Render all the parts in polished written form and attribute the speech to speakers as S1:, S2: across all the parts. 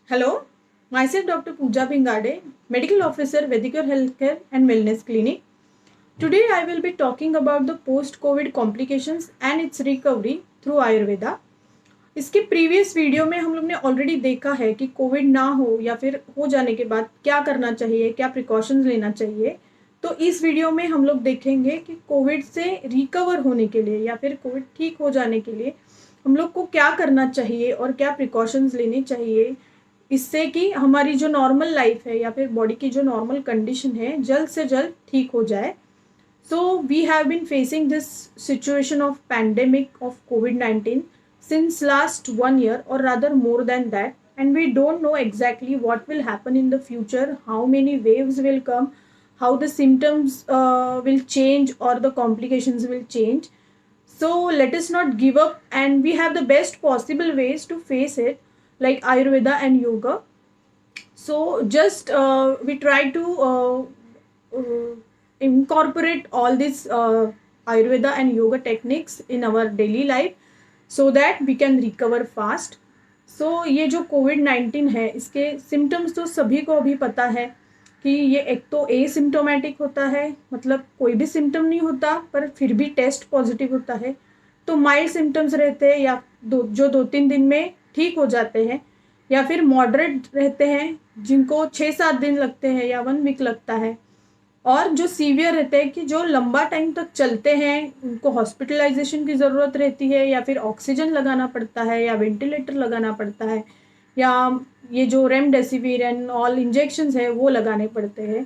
S1: Hello, myself Dr. Pooja Pingade, Medical Officer, Vedicure Healthcare and Wellness Clinic. Today I will be talking about the post-COVID complications and its recovery through Ayurveda. इसके previous video में हम लोग ने already देखा है कि Covid ना हो या फिर हो जाने के बाद क्या करना चाहिए, क्या प्रिकॉशंस लेना चाहिए। तो इस वीडियो में हम लोग देखेंगे कि कोविड से रिकवर होने के लिए या फिर कोविड ठीक हो जाने के लिए हम लोग को क्या करना चाहिए और क्या प्रिकॉशंस लेने चाहिए, इससे कि हमारी जो नॉर्मल लाइफ है या फिर बॉडी की जो नॉर्मल कंडीशन है जल्द से जल्द ठीक हो जाए। So we have been facing this situation of pandemic of COVID-19 since last 1 year or rather more than that, and we don't know exactly what will happen in the future, how many waves will come, how the symptoms will change or the complications will change. So let us not give up, and we have the best possible ways to face it like Ayurveda and yoga. So just we try to incorporate all these Ayurveda and yoga techniques in our daily life so that we can recover fast. So ये जो COVID-19 है इसके symptoms तो सभी को अभी पता है कि ये एक तो एसिम्टोमेटिक होता है, मतलब कोई भी सिम्टम नहीं होता पर फिर भी टेस्ट पॉजिटिव होता है। तो माइल्ड सिम्टम्स रहते हैं या जो 2-3 दिन में ठीक हो जाते हैं, या फिर मॉडरेट रहते हैं जिनको 6-7 दिन लगते हैं या 1 वीक लगता है, और जो सीवियर रहते हैं कि जो लंबा टाइम तक चलते हैं, उनको हॉस्पिटलाइजेशन की ज़रूरत रहती है या फिर ऑक्सीजन लगाना पड़ता है या वेंटिलेटर लगाना पड़ता है या ये जो रेमडेसिविर एंड ऑल इंजेक्शंस है वो लगाने पड़ते हैं।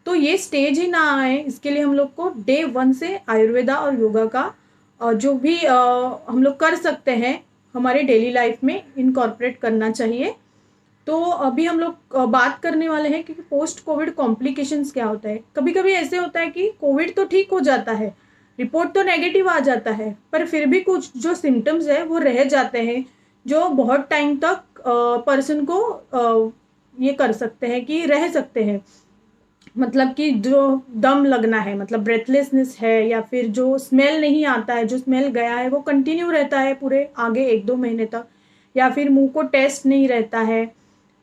S1: तो ये स्टेज ही ना आए, इसके लिए हम लोग को डे 1 से आयुर्वेदा और योगा का जो भी हम लोग कर सकते हैं हमारे डेली लाइफ में इनकॉर्पोरेट करना चाहिए। तो अभी हम लोग बात करने वाले हैं कि पोस्ट कोविड कॉम्प्लिकेशंस क्या होता है। कभी कभी ऐसे होता है कि कोविड तो ठीक हो जाता है, रिपोर्ट तो नेगेटिव आ जाता है, पर फिर भी कुछ जो सिम्टम्स है वो रह जाते हैं जो बहुत टाइम तक पर्सन को ये कर सकते हैं कि रह सकते हैं। मतलब कि जो दम लगना है, मतलब ब्रेथलेसनेस है, या फिर जो स्मेल नहीं आता है, जो स्मेल गया है वो कंटिन्यू रहता है पूरे आगे 1-2 महीने तक, या फिर मुंह को टेस्ट नहीं रहता है,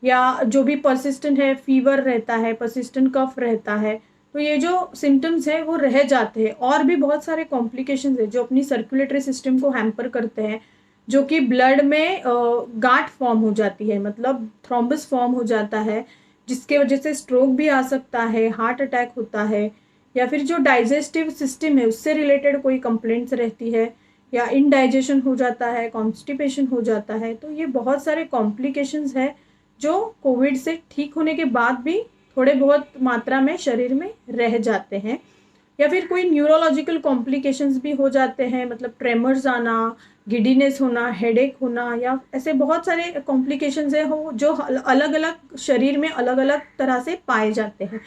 S1: या जो भी परसिस्टेंट है फीवर रहता है, परसिस्टेंट कफ रहता है। तो ये जो सिम्टम्स है वो रह जाते हैं। और भी बहुत सारे कॉम्प्लिकेशंस है जो अपनी सर्कुलेटरी सिस्टम को हैम्पर करते हैं, जो कि ब्लड में गांठ फॉर्म हो जाती है, मतलब थ्रोम्बस फॉर्म हो जाता है, जिसके वजह से स्ट्रोक भी आ सकता है, हार्ट अटैक होता है, या फिर जो डाइजेस्टिव सिस्टम है उससे रिलेटेड कोई कंप्लेंट्स रहती है, या इनडाइजेशन हो जाता है, कॉन्स्टिपेशन हो जाता है। तो ये बहुत सारे कॉम्प्लिकेशंस है जो कोविड से ठीक होने के बाद भी थोड़े बहुत मात्रा में शरीर में रह जाते हैं। या फिर कोई न्यूरोलॉजिकल कॉम्प्लिकेशंस भी हो जाते हैं, मतलब ट्रेमर्स आना, गिडीनेस होना, हेडेक होना, या ऐसे बहुत सारे कॉम्प्लिकेशंस है हो जो अलग अलग शरीर में अलग अलग तरह से पाए जाते हैं।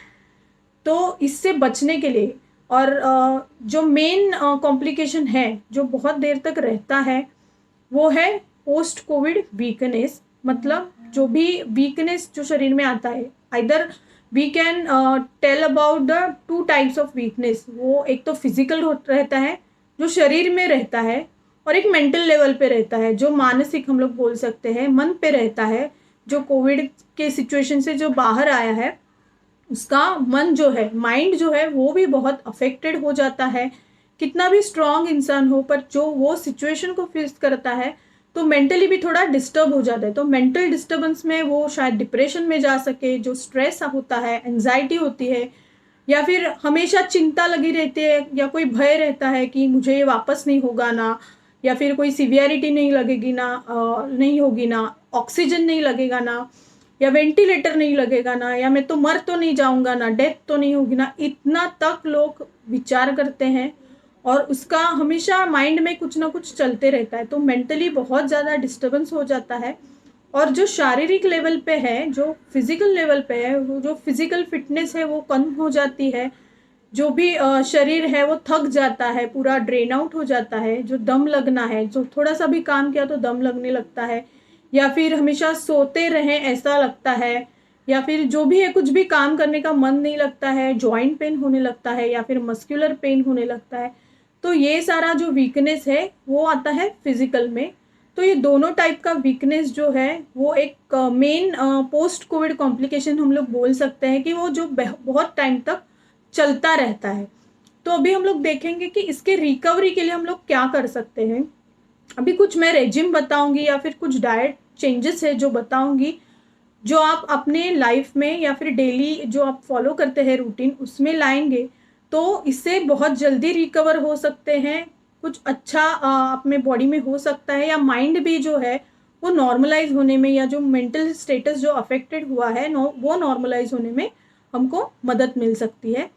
S1: तो इससे बचने के लिए, और जो मेन कॉम्प्लिकेशन है जो बहुत देर तक रहता है वो है पोस्ट कोविड वीकनेस। मतलब जो भी वीकनेस जो शरीर में आता है, either we can tell about the 2 types of weakness. वो एक तो फिजिकल रहता है जो शरीर में रहता है, और एक मेंटल लेवल पे रहता है जो मानसिक हम लोग बोल सकते हैं, मन पे रहता है। जो कोविड के सिचुएशन से जो बाहर आया है उसका मन जो है, माइंड जो है वो भी बहुत अफेक्टेड हो जाता है। कितना भी स्ट्रांग इंसान हो पर जो वो सिचुएशन को फेस करता है तो मेंटली भी थोड़ा डिस्टर्ब हो जाता है। तो मेंटल डिस्टर्बेंस में वो शायद डिप्रेशन में जा सके, जो स्ट्रेस होता है, एंजाइटी होती है, या फिर हमेशा चिंता लगी रहती है, या कोई भय रहता है कि मुझे ये वापस नहीं होगा ना, या फिर कोई सीवियरिटी नहीं लगेगी ना, नहीं होगी ना, ऑक्सीजन नहीं लगेगा ना, या वेंटिलेटर नहीं लगेगा ना, या मैं तो मर तो नहीं जाऊंगा ना, डेथ तो नहीं होगी ना। इतना तक लोग विचार करते हैं और उसका हमेशा माइंड में कुछ ना कुछ चलते रहता है। तो मेंटली बहुत ज़्यादा डिस्टर्बेंस हो जाता है। और जो शारीरिक लेवल पे है, जो फिजिकल लेवल पे है, वो जो फिजिकल फिटनेस है वो कम हो जाती है। जो भी शरीर है वो थक जाता है, पूरा ड्रेन आउट हो जाता है। जो दम लगना है, जो थोड़ा सा भी काम किया तो दम लगने लगता है, या फिर हमेशा सोते रहें ऐसा लगता है, या फिर जो भी है कुछ भी काम करने का मन नहीं लगता है, जॉइंट पेन होने लगता है, या फिर मस्कुलर पेन होने लगता है। तो ये सारा जो वीकनेस है वो आता है फिजिकल में। तो ये दोनों टाइप का वीकनेस जो है वो एक मेन पोस्ट कोविड कॉम्प्लिकेशन हम लोग बोल सकते हैं कि वो जो बहुत टाइम तक चलता रहता है। तो अभी हम लोग देखेंगे कि इसके रिकवरी के लिए हम लोग क्या कर सकते हैं। अभी कुछ मैं रेजिम बताऊंगी या फिर कुछ डाइट चेंजेस है जो बताऊंगी, जो आप अपने लाइफ में या फिर डेली जो आप फॉलो करते हैं रूटीन उसमें लाएंगे तो इससे बहुत जल्दी रिकवर हो सकते हैं। कुछ अच्छा अपने बॉडी में हो सकता है, या माइंड भी जो है वो नॉर्मलाइज होने में, या जो मेंटल स्टेटस जो अफेक्टेड हुआ है वो नॉर्मलाइज होने में हमको मदद मिल सकती है।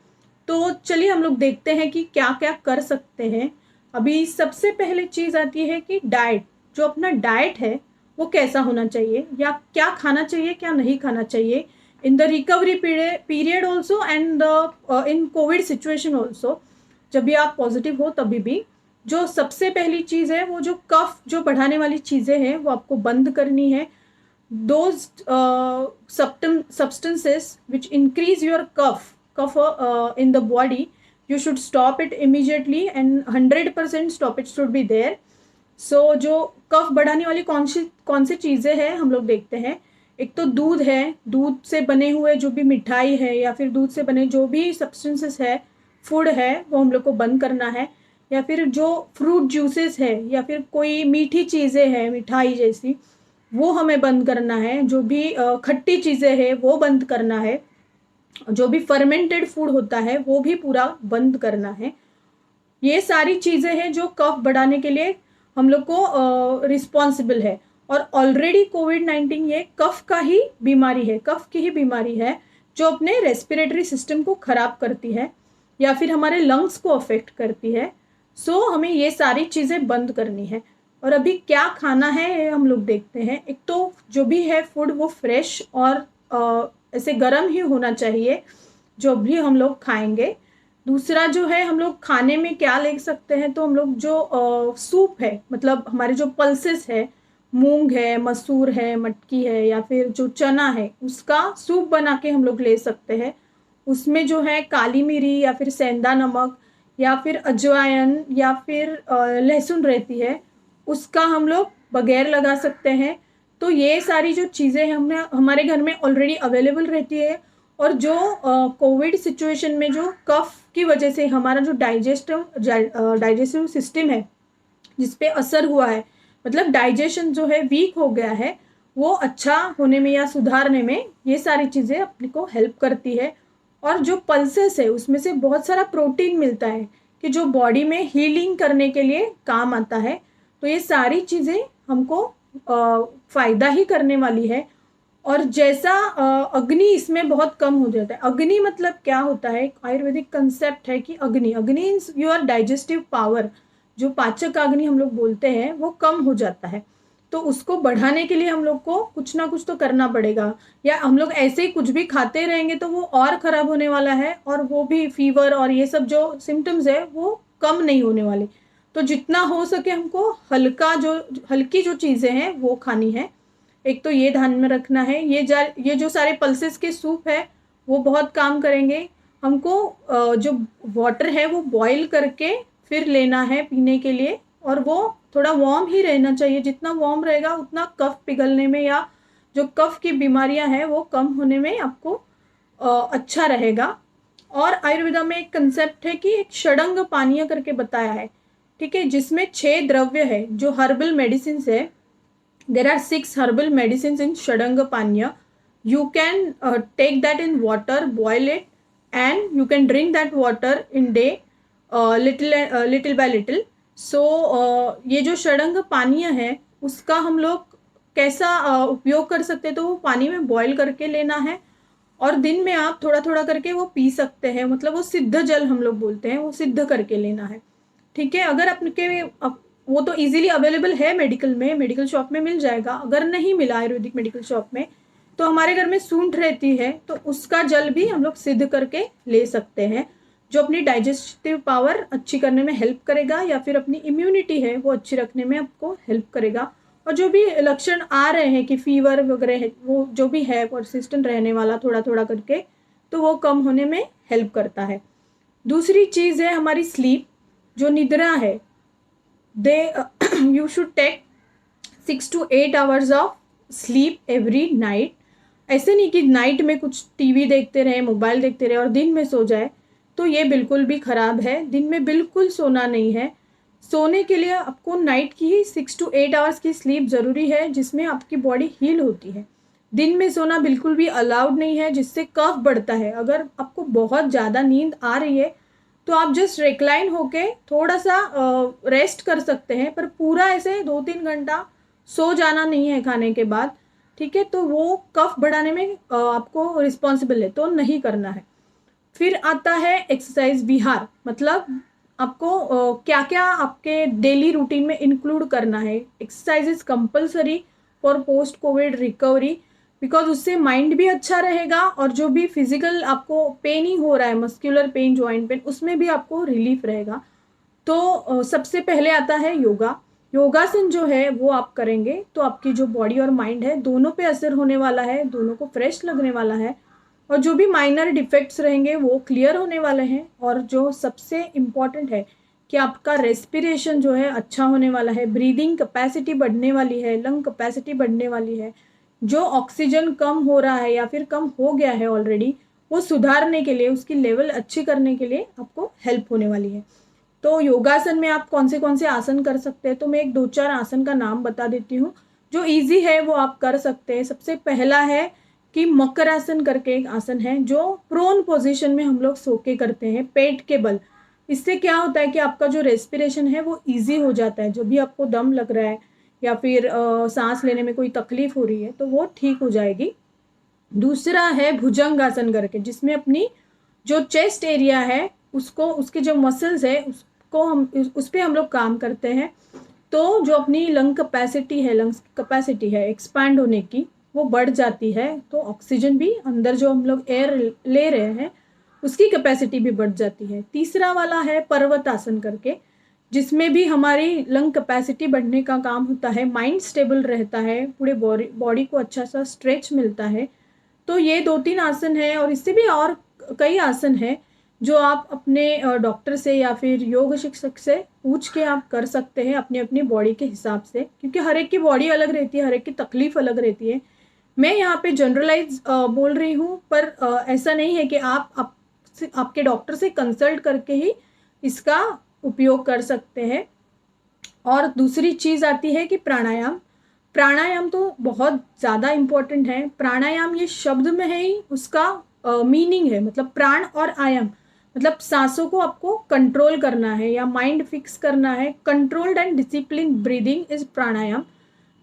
S1: तो चलिए हम लोग देखते हैं कि क्या क्या कर सकते हैं। अभी सबसे पहले चीज़ आती है कि डाइट, जो अपना डाइट है वो कैसा होना चाहिए, या क्या खाना चाहिए क्या नहीं खाना चाहिए in the recovery period also and in Covid situation also. जब भी आप पॉजिटिव हो तभी भी जो सबसे पहली चीज़ है वो जो कफ जो बढ़ाने वाली चीज़ें हैं वो आपको बंद करनी है। those substances which increase your cough in the body, you should stop it immediately and 100% stop it should be there. So जो कफ बढ़ाने वाली कौन सी चीज़ें हैं हम लोग देखते हैं। एक तो दूध है, दूध से बने हुए जो भी मिठाई है या फिर दूध से बने जो भी सब्सटेंसेस है, फूड है, वो हम लोग को बंद करना है। या फिर जो फ्रूट जूसेस है या फिर कोई मीठी चीज़ें हैं मिठाई जैसी, वो हमें बंद करना है। जो भी खट्टी चीज़ें हैं वो बंद करना है। जो भी फर्मेंटेड फूड होता है वो भी पूरा बंद करना है। ये सारी चीज़ें हैं जो कफ बढ़ाने के लिए हम लोग को रिस्पॉन्सिबल है। और ऑलरेडी कोविड-19 ये कफ का ही बीमारी है, कफ की ही बीमारी है जो अपने रेस्पिरेटरी सिस्टम को ख़राब करती है या फिर हमारे लंग्स को अफेक्ट करती है। सो हमें ये सारी चीज़ें बंद करनी है। और अभी क्या खाना है ये हम लोग देखते हैं। एक तो जो भी है फूड वो फ्रेश और ऐसे गर्म ही होना चाहिए जो भी हम लोग खाएंगे। दूसरा जो है हम लोग खाने में क्या ले सकते हैं, तो हम लोग जो सूप है, मतलब हमारे जो पल्सेस है, मूंग है, मसूर है, मटकी है या फिर जो चना है, उसका सूप बना के हम लोग ले सकते हैं। उसमें जो है काली मिरी या फिर सेंधा नमक या फिर अजवाइन या फिर लहसुन रहती है, उसका हम लोग बगैर लगा सकते हैं। तो ये सारी जो चीज़ें हमने हमारे घर में ऑलरेडी अवेलेबल रहती है। और जो कोविड सिचुएशन में जो कफ की वजह से हमारा जो डाइजेस्टिव सिस्टम है जिस पे असर हुआ है, मतलब डाइजेशन जो है वीक हो गया है, वो अच्छा होने में या सुधारने में ये सारी चीज़ें अपने को हेल्प करती है। और जो पल्सेस है उसमें से बहुत सारा प्रोटीन मिलता है कि जो बॉडी में हीलिंग करने के लिए काम आता है। तो ये सारी चीज़ें हमको फ़ायदा ही करने वाली है। और जैसा अग्नि इसमें बहुत कम हो जाता है। अग्नि मतलब क्या होता है, आयुर्वेदिक कंसेप्ट है कि अग्नि अग्नि इज योर डाइजेस्टिव पावर, जो पाचक अग्नि हम लोग बोलते हैं वो कम हो जाता है। तो उसको बढ़ाने के लिए हम लोग को कुछ ना कुछ तो करना पड़ेगा, या हम लोग ऐसे ही कुछ भी खाते रहेंगे तो वो और ख़राब होने वाला है, और वो भी फीवर और ये सब जो सिम्टम्स है वो कम नहीं होने वाले। तो जितना हो सके हमको हल्की जो चीज़ें हैं वो खानी है। एक तो ये ध्यान में रखना है। ये जो सारे पल्सेस के सूप है वो बहुत काम करेंगे। हमको जो वाटर है वो बॉईल करके फिर लेना है पीने के लिए, और वो थोड़ा वार्म ही रहना चाहिए। जितना वार्म रहेगा उतना कफ पिघलने में या जो कफ की बीमारियां हैं वो कम होने में आपको अच्छा रहेगा। और आयुर्वेदा में एक कंसेप्ट है कि एक षडंग पानीय करके बताया है, ठीक है, जिसमें 6 द्रव्य है जो हर्बल मेडिसिन है। There are 6 herbal medicines in Shadanga Panya. You can take that in water, boil it, and you can drink that water in day, little by little. So ये जो षडंग पानीय है उसका हम लोग कैसा उपयोग कर सकते हैं, तो वो पानी में बॉईल करके लेना है और दिन में आप थोड़ा थोड़ा करके वो पी सकते हैं। मतलब वो सिद्ध जल हम लोग बोलते हैं, वो सिद्ध करके लेना है, ठीक है। अगर आपके वो तो इजीली अवेलेबल है मेडिकल शॉप में मिल जाएगा। अगर नहीं मिला आयुर्वेदिक मेडिकल शॉप में तो हमारे घर में सूंठ रहती है, तो उसका जल भी हम लोग सिद्ध करके ले सकते हैं, जो अपनी डाइजेस्टिव पावर अच्छी करने में हेल्प करेगा या फिर अपनी इम्यूनिटी है वो अच्छी रखने में आपको हेल्प करेगा। और जो भी लक्षण आ रहे हैं कि फीवर वगैरह है, वो जो भी है परसिस्टेंट रहने वाला थोड़ा थोड़ा करके, तो वो कम होने में हेल्प करता है। दूसरी चीज़ है हमारी स्लीप, जो निद्रा है। you should take 6 to 8 hours of sleep every night. ऐसे नहीं कि नाइट में कुछ टीवी देखते रहे, मोबाइल देखते रहे और दिन में सो जाए, तो ये बिल्कुल भी ख़राब है। दिन में बिल्कुल सोना नहीं है। सोने के लिए आपको नाइट की ही 6 to 8 hours की स्लीप ज़रूरी है, जिसमें आपकी बॉडी हील होती है। दिन में सोना बिल्कुल भी अलाउड नहीं है, जिससे कफ बढ़ता है। अगर आपको बहुत ज़्यादा नींद आ रही है तो आप जस्ट रिक्लाइन होके थोड़ा सा रेस्ट कर सकते हैं, पर पूरा ऐसे 2-3 घंटा सो जाना नहीं है खाने के बाद, ठीक है। तो वो कफ बढ़ाने में आपको रिस्पॉन्सिबल है, तो नहीं करना है। फिर आता है एक्सरसाइज विहार, मतलब आपको क्या क्या आपके डेली रूटीन में इंक्लूड करना है। Exercise is compulsory for post Covid recovery, because उससे माइंड भी अच्छा रहेगा और जो भी फिजिकल आपको पेन ही हो रहा है, मस्कुलर पेन, जॉइंट पेन, उसमें भी आपको रिलीफ रहेगा। तो सबसे पहले आता है योगा। योगासन जो है वो आप करेंगे तो आपकी जो बॉडी और माइंड है दोनों पे असर होने वाला है, दोनों को फ्रेश लगने वाला है और जो भी माइनर डिफेक्ट्स रहेंगे वो क्लियर होने वाले हैं। और जो सबसे इम्पॉर्टेंट है कि आपका रेस्पिरेशन जो है अच्छा होने वाला है, ब्रीदिंग कैपेसिटी बढ़ने वाली है, लंग कैपेसिटी बढ़ने वाली है। जो ऑक्सीजन कम हो रहा है या फिर कम हो गया है ऑलरेडी, वो सुधारने के लिए, उसकी लेवल अच्छी करने के लिए आपको हेल्प होने वाली है। तो योगासन में आप कौन से आसन कर सकते हैं, तो मैं एक 2-4 आसन का नाम बता देती हूँ जो इजी है, वो आप कर सकते हैं। सबसे पहला है कि मकरासन करके एक आसन है, जो प्रोन पोजीशन में हम लोग सो के करते हैं पेट के बल। इससे क्या होता है कि आपका जो रेस्पिरेशन है वो इजी हो जाता है। जो भी आपको दम लग रहा है या फिर सांस लेने में कोई तकलीफ हो रही है तो वो ठीक हो जाएगी। दूसरा है भुजंगासन करके, जिसमें अपनी जो चेस्ट एरिया है उसको, उसके जो मसल्स है उसको हम, उस पर हम लोग काम करते हैं। तो जो अपनी लंग कैपेसिटी है, लंग्स की कैपेसिटी है एक्सपैंड होने की, वो बढ़ जाती है। तो ऑक्सीजन भी अंदर जो हम लोग एयर ले रहे हैं उसकी कैपेसिटी भी बढ़ जाती है। तीसरा वाला है पर्वतासन करके, जिसमें भी हमारी लंग कैपेसिटी बढ़ने का काम होता है, माइंड स्टेबल रहता है, पूरे बॉडी को अच्छा सा स्ट्रेच मिलता है। तो ये 2-3 आसन है और इससे भी और कई आसन है जो आप अपने डॉक्टर से या फिर योग शिक्षक से पूछ के आप कर सकते हैं अपनी अपनी बॉडी के हिसाब से, क्योंकि हर एक की बॉडी अलग रहती है, हर एक की तकलीफ अलग रहती है। मैं यहाँ पे जनरलाइज बोल रही हूँ, पर ऐसा नहीं है कि आपके डॉक्टर से कंसल्ट करके ही इसका उपयोग कर सकते हैं। और दूसरी चीज़ आती है कि प्राणायाम। प्राणायाम तो बहुत ज़्यादा इम्पोर्टेंट है। प्राणायाम ये शब्द में है ही उसका मीनिंग है, मतलब प्राण और आयाम, मतलब सांसों को आपको कंट्रोल करना है या माइंड फिक्स करना है। Controlled and discipline breathing is pranayama.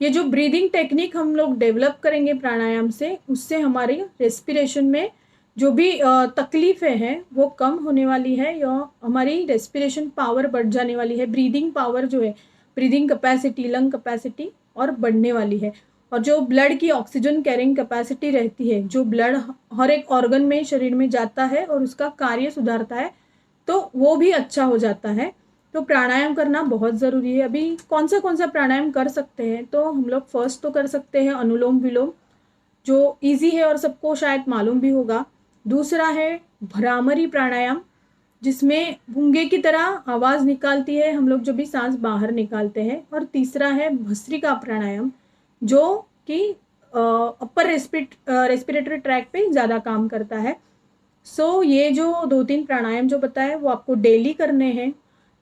S1: ये जो ब्रीदिंग टेक्निक हम लोग डेवलप करेंगे प्राणायाम से, उससे हमारे रेस्पिरेशन में जो भी तकलीफ़ें हैं वो कम होने वाली है या हमारी रेस्पिरेशन पावर बढ़ जाने वाली है। ब्रीदिंग पावर जो है, ब्रीदिंग कैपेसिटी, लंग कैपेसिटी और बढ़ने वाली है। और जो ब्लड की ऑक्सीजन कैरिंग कैपेसिटी रहती है, जो ब्लड हर एक ऑर्गन में शरीर में जाता है और उसका कार्य सुधारता है, तो वो भी अच्छा हो जाता है। तो प्राणायाम करना बहुत ज़रूरी है। अभी कौन सा प्राणायाम कर सकते हैं, तो हम लोग फर्स्ट तो कर सकते हैं अनुलोम विलोम, जो इजी है और सबको शायद मालूम भी होगा। दूसरा है भ्रामरी प्राणायाम, जिसमें गूंगे की तरह आवाज़ निकालती है हम लोग जो भी सांस बाहर निकालते हैं। और तीसरा है भस्त्रिका प्राणायाम, जो कि अपर रेस्पिरेटरी ट्रैक पे ज़्यादा काम करता है। सो ये जो 2-3 प्राणायाम जो बताए वो आपको डेली करने हैं।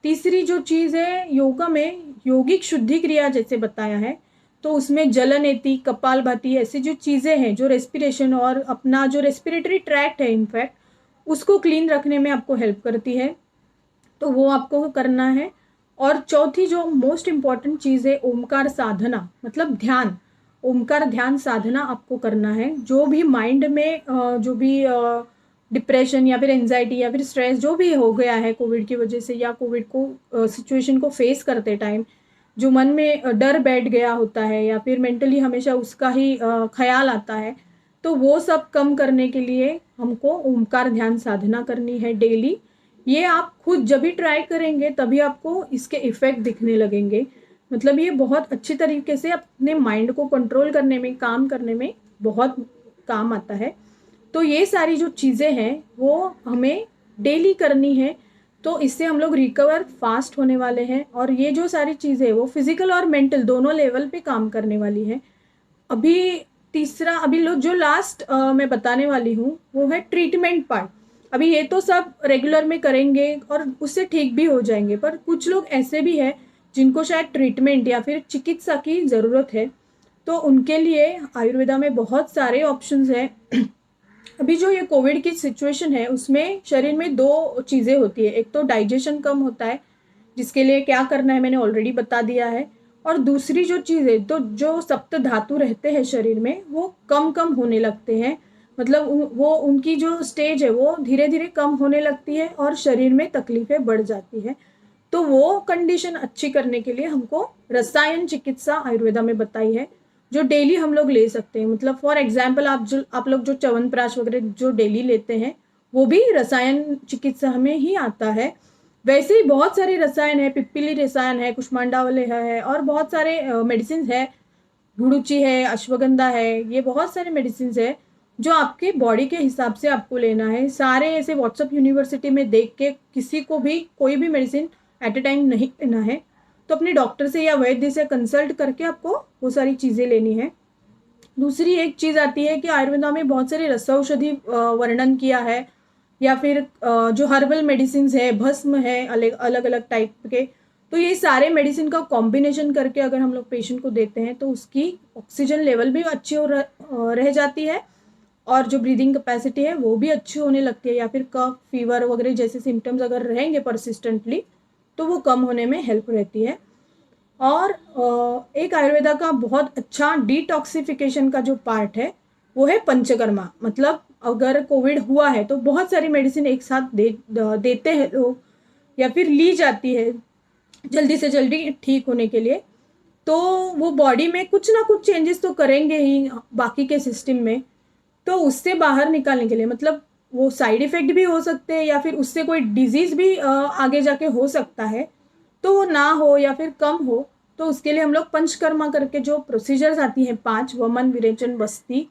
S1: तीसरी जो चीज़ है, योगा में यौगिक शुद्धि क्रिया जैसे बताया है, तो उसमें जलनेति, कपालभाति, ऐसी जो चीज़ें हैं जो रेस्पिरेशन और अपना जो रेस्पिरेटरी ट्रैक्ट है इनफैक्ट, उसको क्लीन रखने में आपको हेल्प करती है, तो वो आपको करना है। और चौथी जो मोस्ट इम्पॉर्टेंट चीज़ है, ओमकार साधना, मतलब ध्यान। ओमकार ध्यान साधना आपको करना है। जो भी माइंड में जो भी डिप्रेशन या फिर एंजाइटी या फिर स्ट्रेस जो भी हो गया है कोविड की वजह से, या कोविड को सिचुएशन को फेस करते टाइम जो मन में डर बैठ गया होता है या फिर मेंटली हमेशा उसका ही ख्याल आता है, तो वो सब कम करने के लिए हमको ओमकार ध्यान साधना करनी है डेली। ये आप खुद जब भी ट्राई करेंगे तभी आपको इसके इफ़ेक्ट दिखने लगेंगे। मतलब ये बहुत अच्छी तरीके से अपने माइंड को कंट्रोल करने में, काम करने में बहुत काम आता है। तो ये सारी जो चीज़ें हैं वो हमें डेली करनी है, तो इससे हम लोग रिकवर फास्ट होने वाले हैं। और ये जो सारी चीज़ें वो फिजिकल और मेंटल दोनों लेवल पे काम करने वाली है। अभी तीसरा, अभी लो जो लास्ट मैं बताने वाली हूँ वो है ट्रीटमेंट पार्ट। अभी ये तो सब रेगुलर में करेंगे और उससे ठीक भी हो जाएंगे, पर कुछ लोग ऐसे भी हैं जिनको शायद ट्रीटमेंट या फिर चिकित्सा की ज़रूरत है। तो उनके लिए आयुर्वेदा में बहुत सारे ऑप्शंस हैं। अभी जो ये कोविड की सिचुएशन है उसमें शरीर में दो चीज़ें होती है। एक तो डाइजेशन कम होता है, जिसके लिए क्या करना है मैंने ऑलरेडी बता दिया है। और दूसरी जो चीज़ है, तो जो सप्त धातु रहते हैं शरीर में वो कम कम होने लगते हैं। मतलब वो उनकी जो स्टेज है वो धीरे धीरे कम होने लगती है और शरीर में तकलीफें बढ़ जाती है। तो वो कंडीशन अच्छी करने के लिए हमको रसायन चिकित्सा आयुर्वेदा में बताई है, जो डेली हम लोग ले सकते हैं। मतलब फॉर एग्जाम्पल आप लोग जो च्यवनप्राश वगैरह जो डेली लेते हैं वो भी रसायन चिकित्सा में ही आता है। वैसे ही बहुत सारे रसायन है, पिप्पिली रसायन है, कुष्मांडावले है और बहुत सारे मेडिसिन है, गुड़ुचि है, अश्वगंधा है, ये बहुत सारे मेडिसिन है जो आपके बॉडी के हिसाब से आपको लेना है। सारे ऐसे व्हाट्सएप यूनिवर्सिटी में देख के किसी को भी कोई भी मेडिसिन एट ए टाइम नहीं लेना है। तो अपने डॉक्टर से या वैद्य से कंसल्ट करके आपको वो सारी चीज़ें लेनी है। दूसरी एक चीज़ आती है कि आयुर्वेदा में बहुत सारे रसौषधि वर्णन किया है, या फिर जो हर्बल मेडिसिन है, भस्म है अलग अलग अलग टाइप के। तो ये सारे मेडिसिन का कॉम्बिनेशन करके अगर हम लोग पेशेंट को देते हैं तो उसकी ऑक्सीजन लेवल भी अच्छी रह जाती है और जो ब्रीदिंग कैपेसिटी है वो भी अच्छी होने लगती है। या फिर कफ, फीवर वगैरह जैसे सिम्टम्स अगर रहेंगे परसिस्टेंटली तो वो कम होने में हेल्प रहती है। और एक आयुर्वेदा का बहुत अच्छा डिटॉक्सिफिकेशन का जो पार्ट है वो है पंचकर्मा। मतलब अगर कोविड हुआ है तो बहुत सारी मेडिसिन एक साथ देते हैं लोग, या फिर ली जाती है जल्दी से जल्दी ठीक होने के लिए। तो वो बॉडी में कुछ ना कुछ चेंजेस तो करेंगे ही बाकी के सिस्टम में। तो उससे बाहर निकालने के लिए, मतलब वो साइड इफेक्ट भी हो सकते हैं या फिर उससे कोई डिजीज भी आगे जाके हो सकता है, तो वो ना हो या फिर कम हो। तो उसके लिए हम लोग पंचकर्मा करके जो प्रोसीजर्स आती हैं 5, वमन, विरेचन, बस्ती,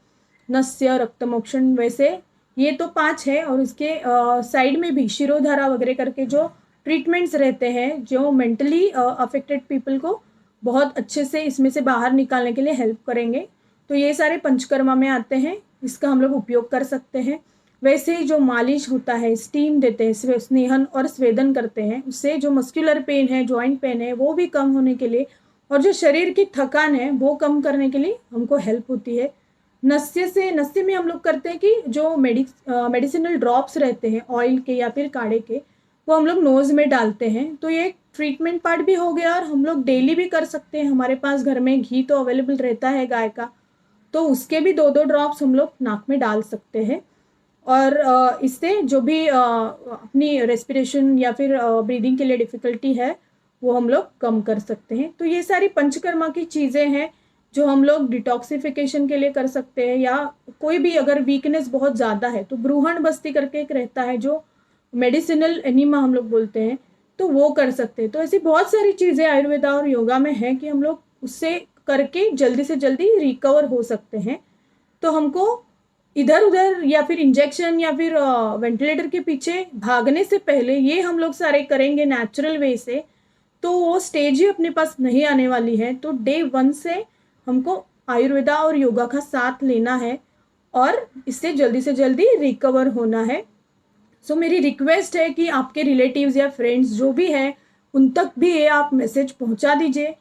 S1: नस्य, रक्तमोक्षण, वैसे ये तो 5 है। और इसके साइड में भी शिरोधारा वगैरह करके जो ट्रीटमेंट्स रहते हैं जो मेंटली अफेक्टेड पीपल को बहुत अच्छे से इसमें से बाहर निकालने के लिए हेल्प करेंगे। तो ये सारे पंचकर्मा में आते हैं, इसका हम लोग उपयोग कर सकते हैं। वैसे ही जो मालिश होता है, स्टीम देते हैं, स्नेहन और स्वेदन करते हैं, उससे जो मस्कुलर पेन है, जॉइंट पेन है, वो भी कम होने के लिए और जो शरीर की थकान है वो कम करने के लिए हमको हेल्प होती है। नस्य में हम लोग करते हैं कि जो मेडिसिनल ड्रॉप्स रहते हैं ऑयल के या फिर काढ़े के, वो हम लोग नोज में डालते हैं। तो ये ट्रीटमेंट पार्ट भी हो गया और हम लोग डेली भी कर सकते हैं। हमारे पास घर में घी तो अवेलेबल रहता है गाय का, तो उसके भी 2-2 ड्रॉप्स हम लोग नाक में डाल सकते हैं। और इससे जो भी अपनी रेस्पिरेशन या फिर ब्रीदिंग के लिए डिफ़िकल्टी है वो हम लोग कम कर सकते हैं। तो ये सारी पंचकर्मा की चीज़ें हैं जो हम लोग डिटॉक्सिफिकेशन के लिए कर सकते हैं। या कोई भी अगर वीकनेस बहुत ज़्यादा है तो ब्रूहण बस्ती करके एक रहता है जो मेडिसिनल एनिमा हम लोग बोलते हैं, तो वो कर सकते हैं। तो ऐसी बहुत सारी चीज़ें आयुर्वेदा और योगा में है कि हम लोग उससे करके जल्दी से जल्दी रिकवर हो सकते हैं। तो हमको इधर उधर या फिर इंजेक्शन या फिर वेंटिलेटर के पीछे भागने से पहले ये हम लोग सारे करेंगे नेचुरल वे से, तो वो स्टेज ही अपने पास नहीं आने वाली है। तो डे 1 से हमको आयुर्वेदा और योगा का साथ लेना है और इससे जल्दी से जल्दी रिकवर होना है। सो मेरी रिक्वेस्ट है कि आपके रिलेटिव्स या फ्रेंड्स जो भी हैं उन तक भी ये आप मैसेज पहुंचा दीजिए